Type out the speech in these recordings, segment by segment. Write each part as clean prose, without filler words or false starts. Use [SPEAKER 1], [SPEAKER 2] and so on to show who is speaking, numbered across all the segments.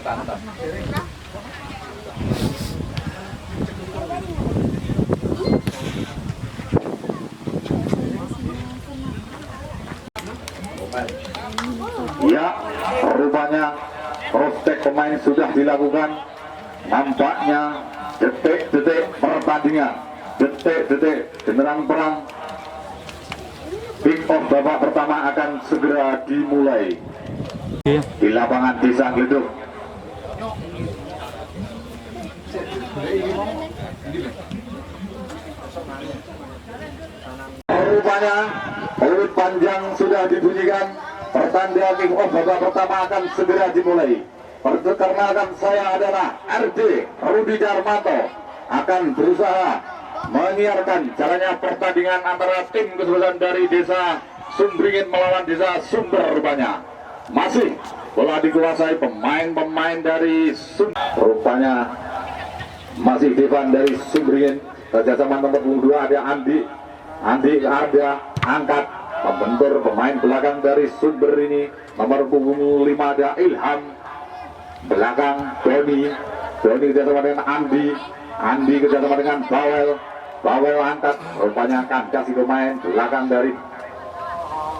[SPEAKER 1] Ya, rupanya cross-check pemain sudah dilakukan. Nampaknya detik-detik pertandingan, detik-detik genderang perang kick off babak pertama akan segera dimulai di lapangan Desa Gledok. Rupanya peluit panjang sudah dibunyikan. Pertandingan kick off babak pertama akan segera dimulai. Perkenalkan, saya adalah RD Rudi Darmanto, akan berusaha menyiarkan jalannya pertandingan antara tim kesebelasan dari Desa Sumbringin melawan Desa Sumber. Rupanya masih bola dikuasai pemain-pemain dari Sumber. Rupanya masih Devan dari Sumbringin. Kerjasama nomor 22 ada Andi Arda angkat membentur pemain belakang dari Sumber ini. Nomor punggung 5 ada Ilham, belakang Doni kerjasama dengan Andi kerjasama dengan Bawel angkat. Rupanya kandas si pemain belakang dari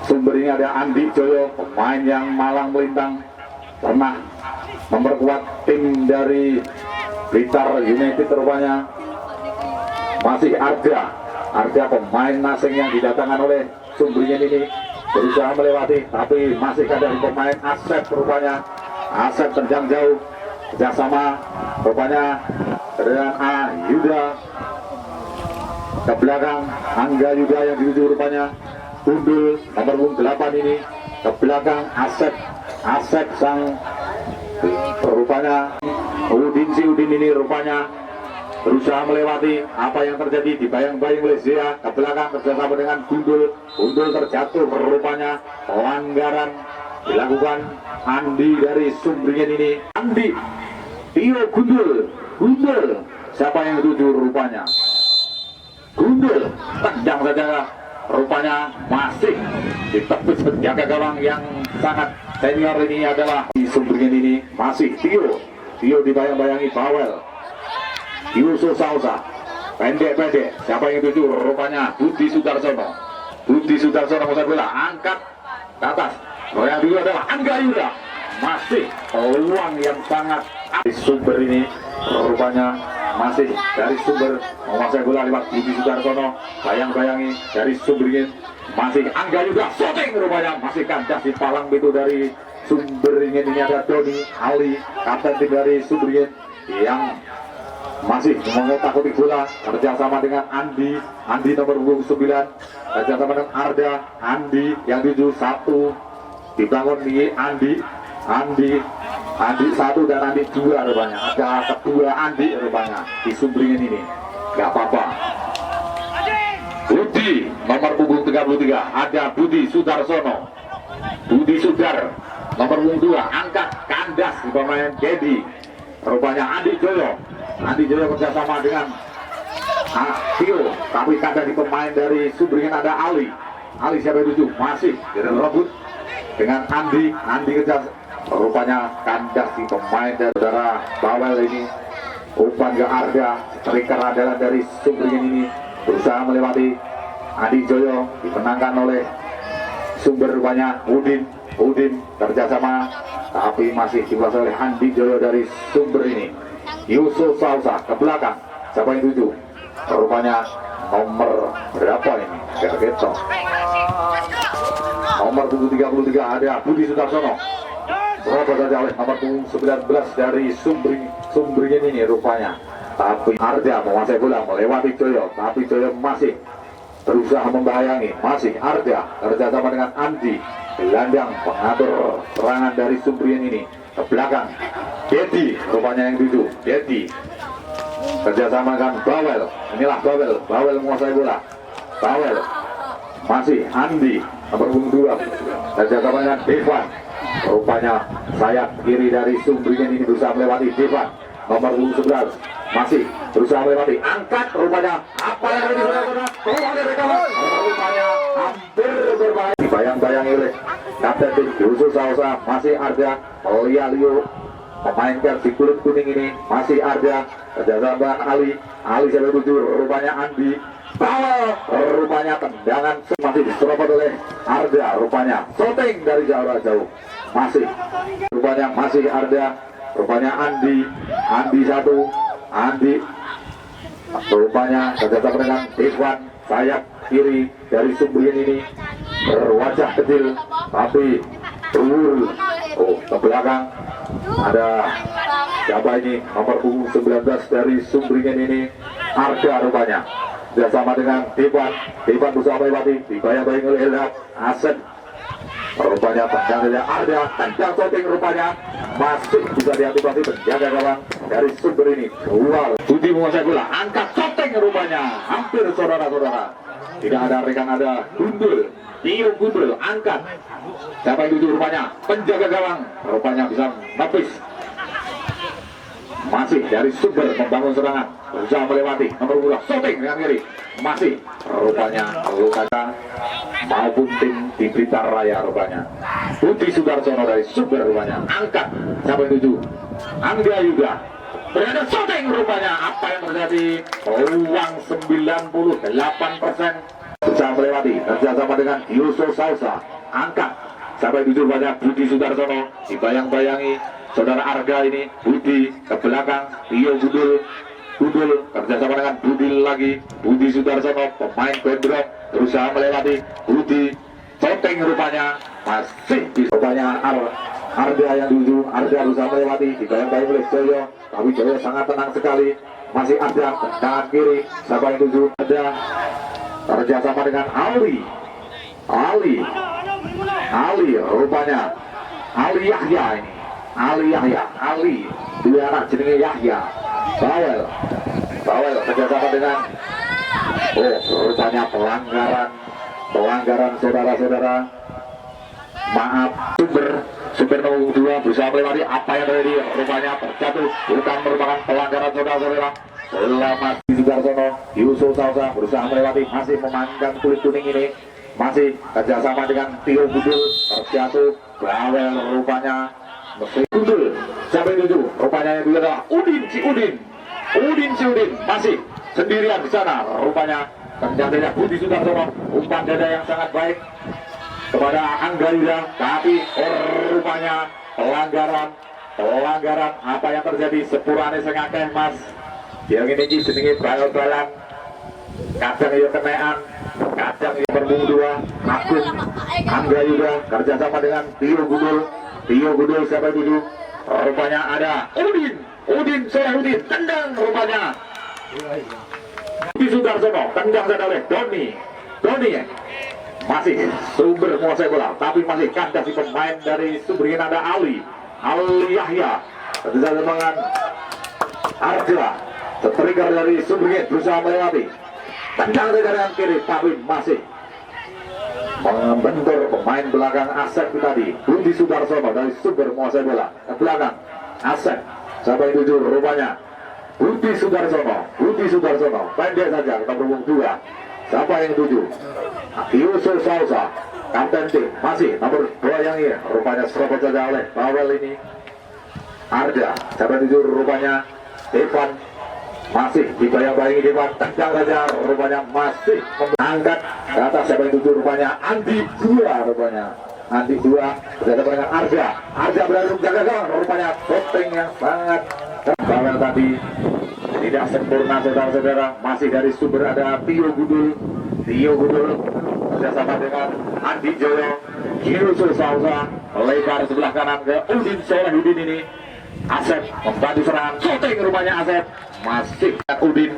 [SPEAKER 1] Sumber ini ada Andi Joyo, pemain yang malang melintang, pernah memperkuat tim dari Blitar United. Rupanya masih Arda pemain asing yang didatangkan oleh Sumbringin ini, berusaha melewati tapi masih ada pemain Asep. Rupanya Asep terjang jauh kerjasama rupanya dengan Yuda ke belakang, Angga Yuda yang dituju rupanya Gundul nomor 8 ini ke belakang. Asep sang rupanya Udin ini rupanya berusaha melewati apa yang terjadi, dibayang-bayang oleh Zia ke belakang kerjasama dengan Gundul terjatuh. Rupanya pelanggaran dilakukan Andi dari Sumbringin ini. Andi Tio Gundul siapa yang dituju? Rupanya Gundul tendang saja, rupanya masih ditepis penjaga gawang yang sangat senior ini adalah di Sumbringin ini. Masih Tio dibayang-bayangi Bawel, Yusuf Sausa pendek siapa yang dituju? Rupanya Budi Sudarsono masa bola angkat ke atas. Yang dulu adalah Angga Yuda. Masih peluang yang sangat di Sumber ini. Rupanya masih dari Sumber menguasai bola lewat Budi Sudarsono. Bayang-bayangi dari Sumbringin. Masih Angga Yuda shooting, rupanya masih kandas di palang itu dari Sumbringin. Ini ada Doni Ali, kapten tim dari Sumbringin, yang masih mengotak-atik bola kerjasama dengan Andi nomor 9 kerjasama dengan Arda. Andi yang 71 dibangun di Andi 1 dan Andi 2 rupanya. Ada kedua Andi rupanya di Sumbringin ini. Gak apa-apa. Budi nomor punggung 33 ada Budi Sudarsono. Sudar nomor punggung 2 angkat kandas di pemain Dedi. Rupanya Andi Joyo kerjasama dengan Tio, tapi kandas di pemain dari Sumbringin ada Ali siapa itu? Masih direbut dengan Andi kerja, rupanya kandas di pemain dari saudara Bawel ini. Umpan ke Arda, striker andalan dari Sumbringin ini berusaha melewati Andi Joyo, dimenangkan oleh Sumber. Rupanya Udin kerjasama tapi masih dikuasai oleh Andi Joyo dari Sumber ini. Yusuf Sausa ke belakang, siapa yang tuju? Rupanya nomor berapa ini? Gergeto nomor punggung 33 ada Budi Sudarsono. Berapa saja oleh nomor punggung 19 dari Sumbringin ini rupanya. Tapi Arda menguasai bola melewati Joyo, tapi Joyo masih berusaha membayangi. Masih Arda kerjasama dengan Andi, gelandang pengatur serangan dari Sumbringin ini ke belakang. Dedi rupanya yang tuju. Dedi kerjasama dengan Bawel. Inilah Bawel menguasai bola. Bawel masih Andi nomor 2 kerjasama dengan Devan. Rupanya sayap kiri dari Sumbringin ini berusaha melewati Devan nomor 11. Masih berusaha melewati, angkat rupanya apa yang ada di sana. Rupanya hampir berbahaya, dibayang-bayangi oleh kapten tim Yusuf Sausa. Masih ada Lialio pemain versi kulit kuning ini masih ada kerjasama Ali sampai tuju, rupanya Andi Bawel, rupanya tendangan masih diserobot oleh Arda, rupanya shooting dari jauh masih rupanya masih Arda, rupanya Andi satu, Andi rupanya kerjasama dengan Devan, sayap kiri dari Sumberin ini berwajah kecil tapi ke belakang ada siapa ini, nomor punggung 19 dari Sumberin ini Arda, rupanya bersama dengan Devan bersama Iwati dibayang-bayang oleh Ilham Asep, rupanya tendangannya Arda, tendang shooting, rupanya masih bisa diantisipasi penjaga gawang dari Sumber ini keluar. Budi menguasai bola, angkat shooting, rupanya hampir saudara-saudara tidak ada rekan, ada Gundul, Tio Gundul angkat siapa yang tuju, rupanya penjaga gawang, rupanya bisa menepis. Masih dari Sumber membangun serangan, berusaha melewati nomor bola, shooting dengan kiri, masih rupanya Lukasa maupun tim di Blitar Raya, rupanya Budi Sudarsono dari Sumber, rupanya angkat siapa yang tuju, Angga Yuda berada shooting, rupanya apa yang terjadi, peluang 98% berusaha melewati kerjasama dengan Yusuf Salsa, angkat siapa yang tuju, rupanya Budi Sudarsono dibayang-bayangi saudara Arga ini, Budi ke belakang, Tio Gundul kerjasama dengan Budi lagi, Budi Sudarsono pemain Bendrok berusaha melewati Budi, shooting, rupanya masih rupanya Arga yang tuju, Arga berusaha melewati dibayang-bayang oleh Joyo, tapi Joyo sangat tenang sekali, masih ada tendangan kiri siapa yang tuju, ada kerjasama dengan Ali, rupanya Ali Yahya ini, Ali dua anak jenenge Yahya, Bawel kerjasama dengan rupanya pelanggaran saudara-saudara, maaf Sumber nomor 2 berusaha melewati apa yang terjadi, rupanya terjatuh, bukan merupakan pelanggaran saudara-saudara. Bola masih Sudarsono, Yusuf Salsa berusaha melewati, masih memandang kulit kuning ini, masih kerjasama dengan Tio Gundul, terjatuh, Bawel, rupanya Mesin Gundul sampai 7, rupanya yang dulu adalah Udin masih sendirian di sana, rupanya terjadinya Budi Sudarsono, umpan dada yang sangat baik kepada Angga Yuda, tapi rupanya pelanggaran apa yang terjadi, sepurane sing akeh Mas, yang ini jenenge bal-balan, kadang ya kenaan, kadang ya berbung dua, Agung Angga Yuda kerjasama dengan Tio Gundul siapa itu, rupanya ada Udin tendang, rupanya Budi Sudarsono tendang saja oleh Doni ya. Masih Sumber menguasai bola, tapi masih kandas si pemain dari Sumber ini, ada Ali Yahya kerjasama dengan Arja, setrigger dari Sumber ini berusaha melewati, tendang saja dengan kiri, tapi masih membentur pemain belakang Asep tadi, Budi Sudarsono dari Sumber menguasai bola ke belakang Asep, siapa yang tuju, rupanya Budi Sudarsono pendek saja nomor punggung 2, siapa yang tuju, Yusuf Salsa kapten tim, masih nomor 2 yang ini, rupanya serobot saja oleh Bawel ini, Arda siapa yang tuju, rupanya Devan, masih dibayang-bayangi Devan, tendang saja, rupanya masih mengangkat ke atas siapa yang tuju, rupanya Andi 2 berada dengan Arja berada menjaga gawang, rupanya shooting yang sangat Bawel tadi tidak sempurna saudara-saudara. Masih dari Sumber ada Tio Gundul kerjasama dengan Andi Joyo, Yusuf Salsa lebar sebelah kanan ke Udin Solehudin ini, Asep membantu serangan, shooting, rupanya Asep masih Udin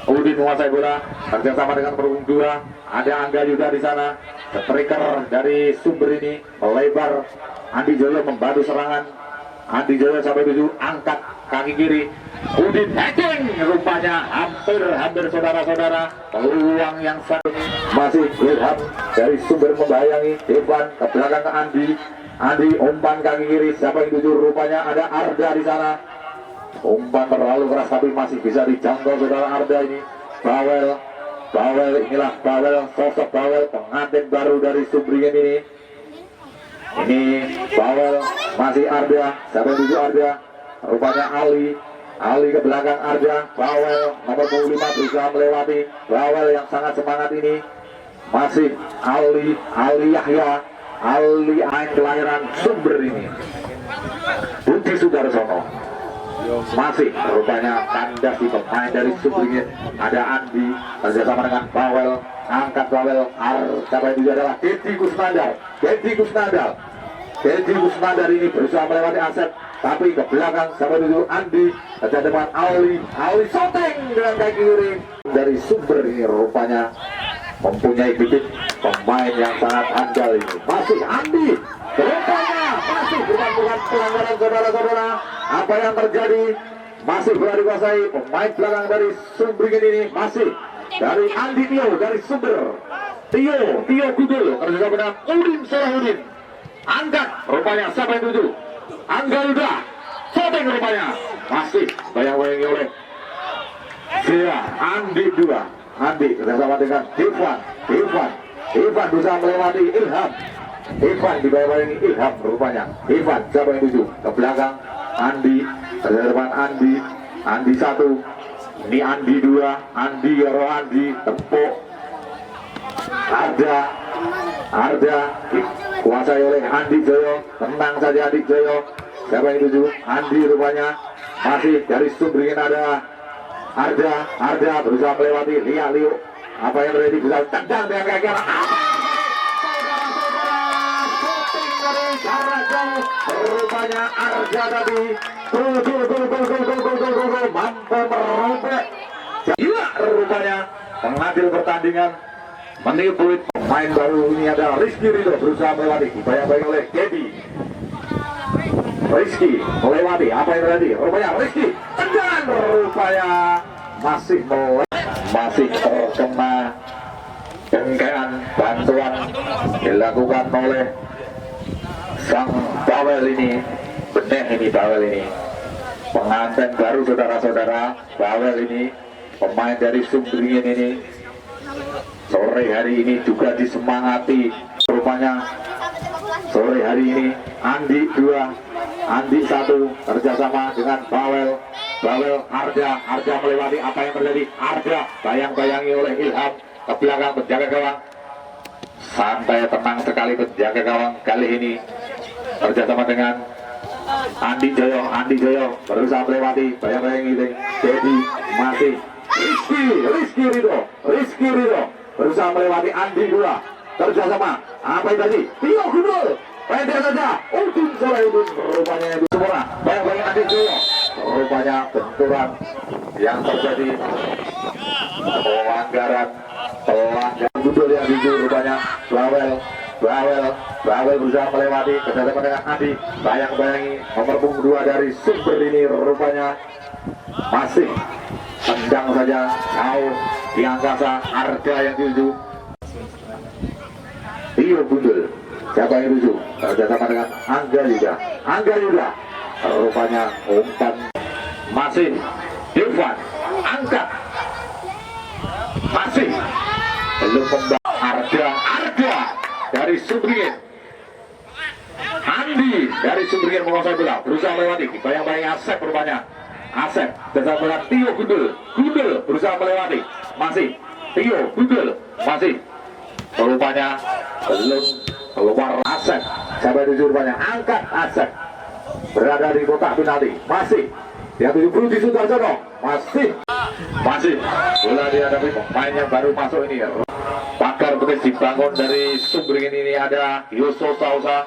[SPEAKER 1] menguasai bola kerjasama dengan punggung 2, ada Angga Yuda di sana, striker dari Sumber ini melebar, Andi Joyo membantu serangan, Andi Joyo sampai 7, angkat kaki kiri, Udin heading, rupanya hampir saudara-saudara, peluang yang sangat masih lihat dari Sumber membayangi Devan ke belakang ke Andi umpan kaki kiri, siapa yang 7, rupanya ada Arda di sana, umpan terlalu keras tapi masih bisa dijangkau saudara Arda ini. Bawel inilah sosok Bawel, pengantin baru dari Sumberingin ini Bawel masih Arda, siapa yang tuju Arda? Rupanya Ali ke belakang Arda. Bawel nomor 25 berusaha melewati. Bawel yang sangat semangat ini masih Ali Yahya, Ali Ain kelahiran Sumber ini. Budi Sudarsono masih rupanya kandas di pemain dari Sumber ini. Ada Andi bersama dengan Bawel, angkat Bawel. Siapa yang tuju adalah Dedi Kusnandar ini berusaha melewati Asep, tapi ke belakang siapa itu Andi, ke depan Ali shooting dengan kaki kiri dari Sumber ini. Rupanya mempunyai bibit pemain yang sangat andal ini. Masih Andi, rupanya masih bukan pelanggaran saudara-saudara. Apa yang terjadi? Masih berada dikuasai pemain belakang dari Sumber ini. Masih dari Andi Tio dari Sumber. Tio Gudul kerjasama dengan Udin Salahuddin. Angkat rupanya siapa yang tuju? Angga Yuda shooting rupanya masih bayang-bayangi oleh Andi kerjasama dengan Ivan bisa melewati Ilham. Ivan dibayang-bayangi Ilham rupanya. Ivan siapa yang tuju? Ke belakang Andi kerjasama Andi 1, ini Andi 2, Andi tepuk Arda dikuasai oleh Andi Joyo. Tenang saja Andi Joyo. Siapa yang tuju? Andi rupanya. Masih dari Sumber ini ada Arda berusaha melewati Liu. Apa yang terjadi? Bisa tendang dengan kaki kanan. Shooting dari jarak jauh. Rupanya Arda tadi gol mampu merobek. Gila rupanya pengadil pertandingan menipu. Pemain baru ini ada Rizky Ridho berusaha melewati, dibayang-bayang oleh Dedi. Rizky melewati, apa yang terjadi? Rupanya Rizky tendangan, rupanya masih terkena bengkean. Bantuan dilakukan oleh sang Bawel ini, Bawel ini pengantin baru saudara-saudara. Bawel ini pemain dari Sumberingin ini sore hari ini juga disemangati. Rupanya sore hari ini Andi 2, Andi 1 kerjasama dengan Bawel Arda melewati. Apa yang terjadi? Arda bayang-bayangi oleh Ilham ke belakang penjaga gawang. Santai tenang sekali penjaga gawang kali ini kerjasama dengan Andi Joyo berusaha melewati, bayang-bayangi jadi masih Rizky Ridho berusaha melewati Andi 2 kerjasama. Apa yang tadi? Tio Gudul pendek saja. Udin Salahuddin rupanya itu semua. Bayang-bayang Andi Joyo. Rupanya benturan yang terjadi, pelanggaran Gudul yang jujur. Rupanya Bawel berusaha melewati kerjasama dengan Andi. Bayang-bayangi nomor punggung 2 dari Sumber ini. Rupanya masih tendang saja jauh di angkasa. Arda yang tuju, Tio Gudul siapa yang tuju? Kerjasama dengan Angga Yuda. Rupanya umpan masih Irfan angkat, masih belum kembali. Arda dari Sumberingin. Andi dari Sumberingin menguasai bola, berusaha melewati, bayang-bayang Asep rupanya. Asep bersama dengan Tio Gudul berusaha melewati, masih Tio Gudul masih rupanya belum keluar. Asep siapa yang tuju? Rupanya angkat. Asep berada di kotak penalti, masih yang 70 di Sudarsono. Masih bola dihadapi pemain yang baru masuk ini. Pagar betis dibangun dari Sumberingin ini ada Yusuf Sausa.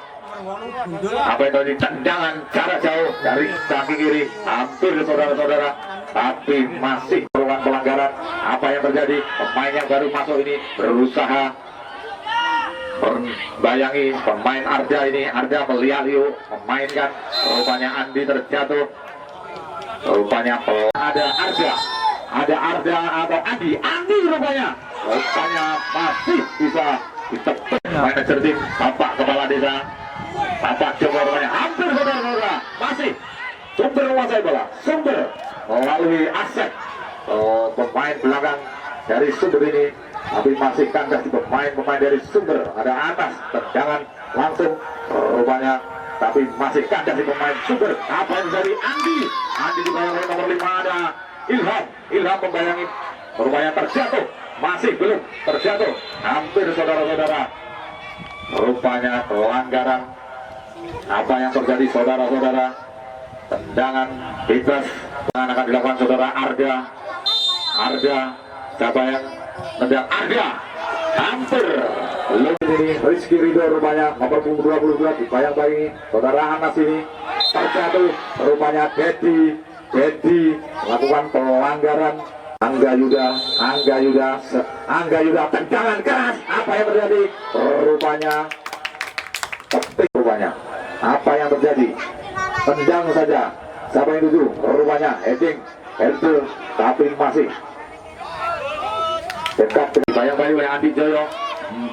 [SPEAKER 1] Apa itu di tendangan jarak jauh dari kaki kiri, hampir saudara-saudara, tapi masih peluang pelanggaran. Apa yang terjadi? Pemain yang baru masuk ini berusaha bayangi pemain Arda ini. Arda melihat memainkan, rupanya Andi terjatuh. Rupanya ada Arda atau Andi rupanya masih bisa ditepuk. Manajer tim Bapak Kepala Desa Bapak Joko rupanya hampir saudara-saudara, masih Sumber menguasai bola. Sumber melalui Asep, pemain belakang dari Sumber ini, tapi masih kandas di pemain dari Sumber. Ada atas tendangan langsung, rupanya tapi masih kandas di pemain super. Apa yang dari Andi dibayangi nomor 5 ada Ilham membayangi, rupanya terjatuh, masih belum terjatuh, hampir saudara-saudara, rupanya pelanggaran. Apa yang terjadi saudara-saudara? Tendangan bebas yang akan dilakukan saudara Arda, siapa yang tendang? Arda, hampir belum. Ini Rizky Ridho rupanya nomor 22 dibayang-bayangi saudara Anas ini terjatuh, rupanya Dedi melakukan pelanggaran. Angga Yuda tendangan keras. Apa yang terjadi? Rupanya apa yang terjadi? Tendang saja. Siapa yang tuju? Rupanya heading tapi masih dekat. Dibayang-bayangi oleh Andi Joyo,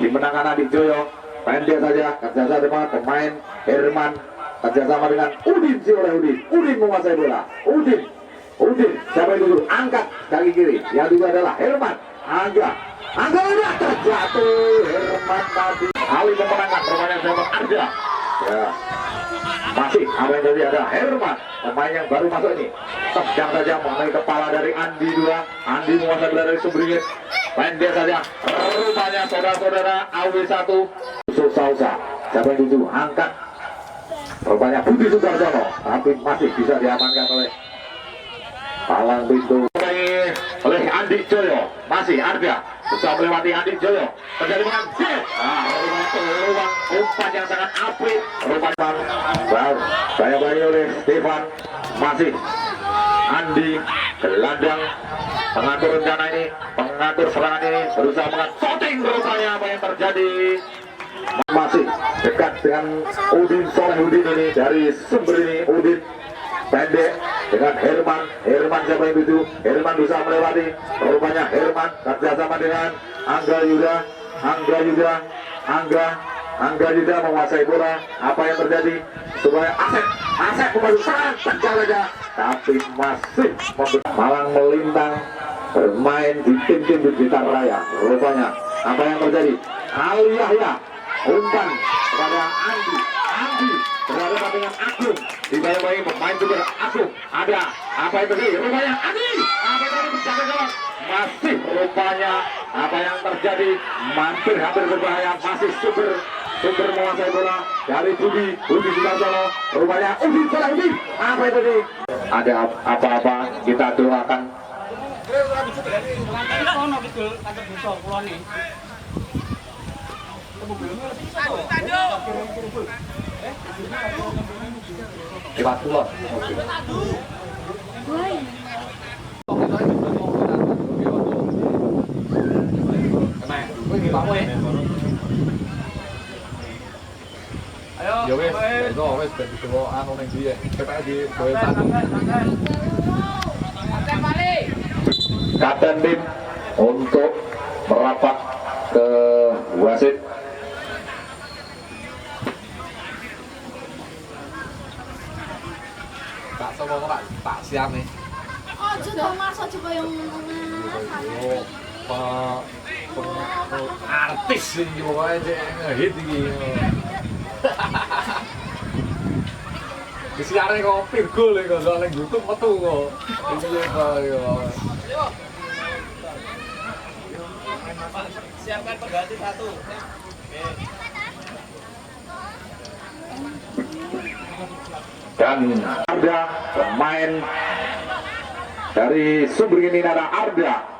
[SPEAKER 1] dimenangkan Andi Joyo. Pendek saja, kerjasama dengan pemain Herman, kerjasama dengan Udin menguasai bola. Udin, siapa yang dulu? Angkat kaki kiri, yang juga adalah Herman. Angga udah terjatuh. Herman tadi Ali memenangkan, rupanya sahabat Arda. Ya, masih apa yang terjadi ada Herman, pemain yang baru masuk ini. Tendang saja mengenai kepala dari Andi menguasai bola dari Sumberingin. Pendek saja, rupanya saudara-saudara AW1 Sausa. Siapa yang tuju? Angkat, rupanya Budi Sudarsono, tapi masih bisa diamankan oleh palang pintu oleh Andi Joyo. Masih Arda bisa melewati Andi Joyo, terjadi dengan peluang umpan yang sangat apik. Rupanya bayang-bayangi oleh Stefan. Masih Andi gelandang pengatur rencana ini, pengatur serangan ini, berusaha mengecoting. Rupanya apa yang terjadi? Masih dekat dengan Udin ini dari sumber ini. Udin pendek dengan Herman siapa yang tuju? Herman bisa melewati, rupanya Herman kerjasama dengan Angga Yuda menguasai bola. Apa yang terjadi? Supaya Asep kembali serang, tegal aja, tapi masih malang melintang bermain di tim di Blitar Raya. Rupanya apa yang terjadi? Ali Yahya umpan kepada Andi berhadapan dengan Agung, dibayang-bayangi pemain juga Agung. Ada apa yang terjadi? Rupanya Andi apa yang terjadi? Masih rupanya apa yang terjadi? Hampir berbahaya. Masih sumber menguasai bola dari Budi Sudarsono. Rupanya Udin. Apa yang terjadi? Ada apa-apa kita doakan. Ya wes, itu wes ben dibawa anu ning ndi ya. Ketek di Kapten tim untuk merapat ke wasit. Tak sama tak siap nih.
[SPEAKER 2] Oh, sudah masuk coba yang
[SPEAKER 1] artis ini pokoknya ngehit ini. Disiarnya kok Virgo lho kok soalnya YouTube metu kok. Iki kok.
[SPEAKER 3] Siapkan pengganti satu.
[SPEAKER 1] Dan ada pemain dari Sumberingin ini ada Arda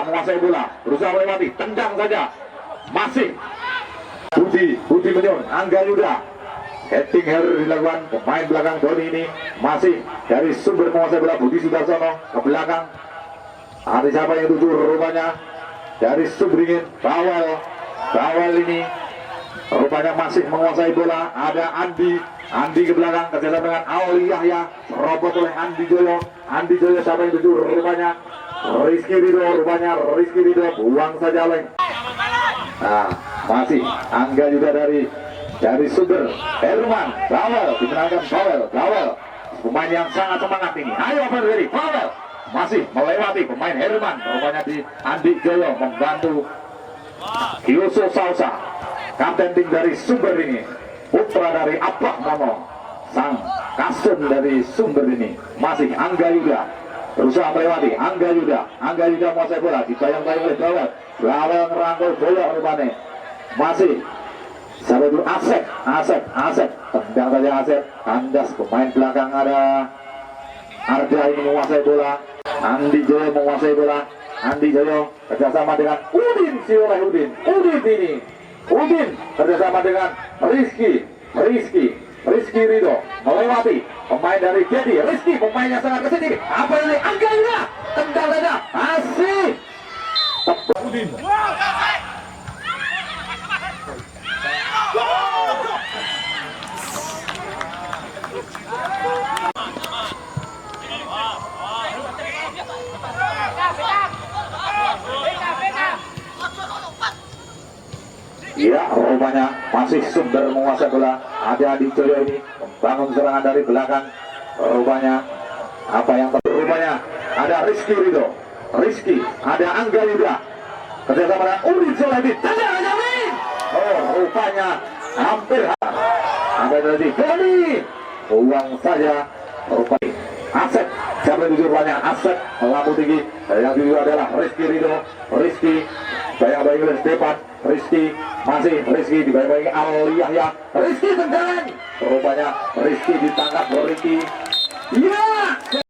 [SPEAKER 1] menguasai bola, berusaha melewati, tendang saja, masih Budi Menyon, Angga Yuda, heading dilakukan pemain belakang Doni ini, masih dari Sumber menguasai bola Budi Sudarsono ke belakang. Ada siapa yang tuju? Rupanya dari Sumberingin Bawel ini rupanya masih menguasai bola. Ada Andi ke belakang, kerjasama dengan Ali Yahya, robot oleh Andi Joyo siapa yang tuju? Rupanya Rizky Ridho buang saja oleh masih Angga juga dari Sumber. Herman Bawel dimenangkan. Bawel pemain yang sangat semangat ini. Ayo apa dari Bawel masih melewati pemain Herman, rupanya di Andi Joyo membantu Kioso Sausa, kapten tim dari Sumber ini, putra dari Abah Mono. sang kasum dari sumber ini. Masih Angga Yuda berusaha melewati. Angga Yuda menguasai bola, dibayang-bayang oleh Bawel ngerangkul bola rupanya. Masih sampai dulu Asep tendang saja Asep, kandas pemain belakang. Ada Arda ini menguasai bola, Andi Joyo menguasai bola. Andi Joyo kerjasama dengan Udin kerjasama dengan Rizky Ridho melewati pemain dari Jadi. Rizky pemainnya sangat kesini. Apa ini? Angga Yuda tendang saja, asik. Udin. Ya, rupanya masih Sumber menguasai bola. Ada Adi Joyo ini membangun serangan dari belakang. Rupanya apa yang rupanya ada Rizky Ridho. Ada Angga Yuda kerjasama dengan Udin Sulaiman. Oh, rupanya hampir tadi Gani uang saja. Rupanya Asep, siapa yang rupanya Asep melambung tinggi. Yang tujuh adalah Rizky Ridho. Bayang-bayang oleh Stepan. Rizky dibayang-bayang Al Yahya. Rizky tendang. Rupanya Rizky ditangkap Rizky. Ya.